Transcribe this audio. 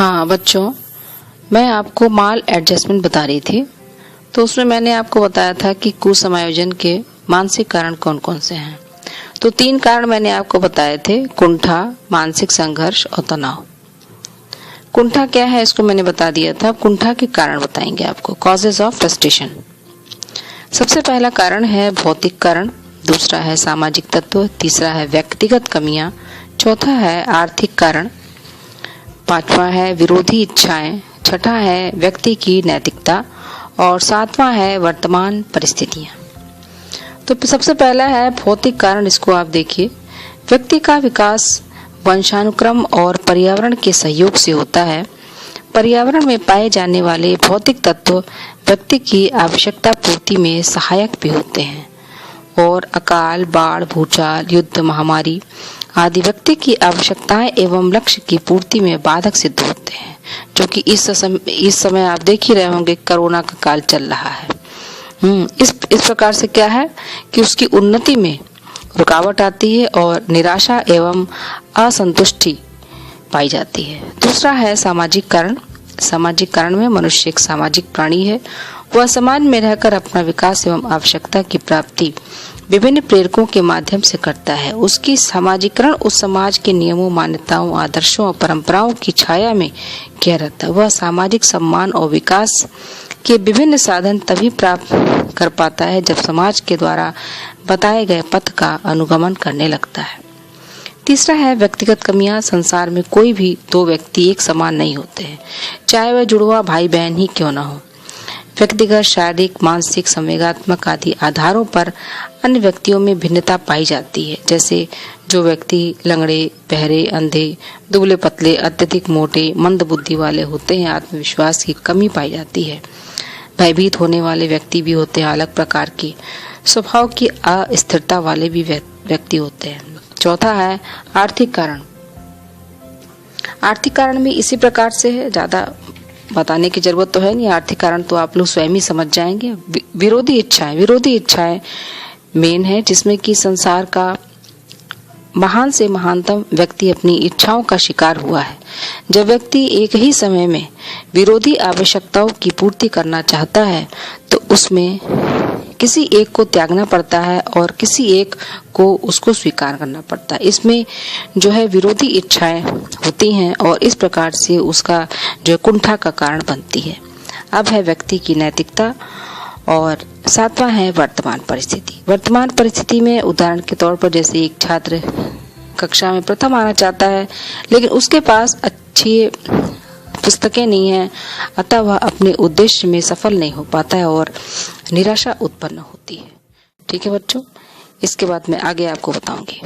हाँ बच्चों, मैं आपको माल एडजस्टमेंट बता रही थी। तो उसमें मैंने आपको बताया था कि कुसमायोजन के मानसिक कारण कौन कौन से हैं। तो 3 कारण मैंने आपको बताए थे: कुंठा, मानसिक संघर्ष और तनाव। कुंठा क्या है इसको मैंने बता दिया था। कुंठा के कारण बताएंगे आपको, कॉजेज ऑफ फ्रस्ट्रेशन। सबसे पहला कारण है भौतिक कारण, दूसरा है सामाजिक तत्व, तीसरा है व्यक्तिगत कमियां, चौथा है आर्थिक कारण, पांचवा है विरोधी इच्छाएं, छठा है व्यक्ति की नैतिकता और सातवां है वर्तमान परिस्थितियां। तो सबसे पहला है भौतिक कारण। इसको आप देखिए। व्यक्ति का विकास वंशानुक्रम और पर्यावरण के सहयोग से होता है। पर्यावरण में पाए जाने वाले भौतिक तत्व व्यक्ति की आवश्यकता पूर्ति में सहायक भी होते हैं और अकाल, बाढ़, भूचाल, युद्ध, महामारी आदि व्यक्ति की आवश्यकताएं एवं लक्ष्य की पूर्ति में बाधक सिद्ध होते हैं, जो कि इस समय आप देख ही रहे होंगे, कोरोना का काल चल रहा है। इस प्रकार से क्या है कि उसकी उन्नति में रुकावट आती है और निराशा एवं असंतुष्टि पाई जाती है। दूसरा है सामाजिक कारण। सामाजिक कारण में मनुष्य एक सामाजिक प्राणी है। वह समाज में रहकर अपना विकास एवं आवश्यकता की प्राप्ति विभिन्न प्रेरकों के माध्यम से करता है। उसकी सामाजिकरण उस समाज के नियमों, मान्यताओं, आदर्शों और परंपराओं की छाया में किया रहता है। वह सामाजिक सम्मान और विकास के विभिन्न साधन तभी प्राप्त कर पाता है जब समाज के द्वारा बताए गए पथ का अनुगमन करने लगता है। तीसरा है व्यक्तिगत कमियां। संसार में कोई भी 2 व्यक्ति एक समान नहीं होते हैं, चाहे वह जुड़वा भाई बहन ही क्यों न हो। व्यक्तिगत, शारीरिक, मानसिक, संवेगात्मक आदि आधारों पर अन्य व्यक्तियों में भिन्नता पाई जाती है। जैसे जो व्यक्ति लंगड़े, बहरे, अंधे, दुबले पतले, अत्यधिक मोटे, मंद बुद्धि वाले होते हैं, आत्मविश्वास की कमी पाई जाती है। भयभीत होने वाले व्यक्ति भी होते हैं, अलग प्रकार की स्वभाव की अस्थिरता वाले भी व्यक्ति होते हैं। चौथा है आर्थिक कारण। आर्थिक कारण भी इसी प्रकार से है, ज्यादा बताने की जरूरत तो है नहीं। आर्थिक कारण तो आप लोग स्वयं ही समझ जाएंगे। विरोधी इच्छाएं मेन है, जिसमें कि संसार का महान से महानतम व्यक्ति अपनी इच्छाओं का शिकार हुआ है। जब व्यक्ति एक ही समय में विरोधी आवश्यकताओं की पूर्ति करना चाहता है तो उसमें किसी एक को त्यागना पड़ता है और किसी एक को उसको स्वीकार करना पड़ता है। इसमें जो है विरोधी इच्छाएं होती हैं और इस प्रकार से उसका जो कुंठा का कारण बनती है। अब है व्यक्ति की नैतिकता और सातवां है वर्तमान परिस्थिति। वर्तमान परिस्थिति में उदाहरण के तौर पर जैसे एक छात्र कक्षा में प्रथम आना चाहता है लेकिन उसके पास अच्छी पुस्तकें नहीं है, अतः वह अपने उद्देश्य में सफल नहीं हो पाता है और निराशा उत्पन्न होती है। ठीक है बच्चों, इसके बाद मैं आगे आपको बताऊंगी।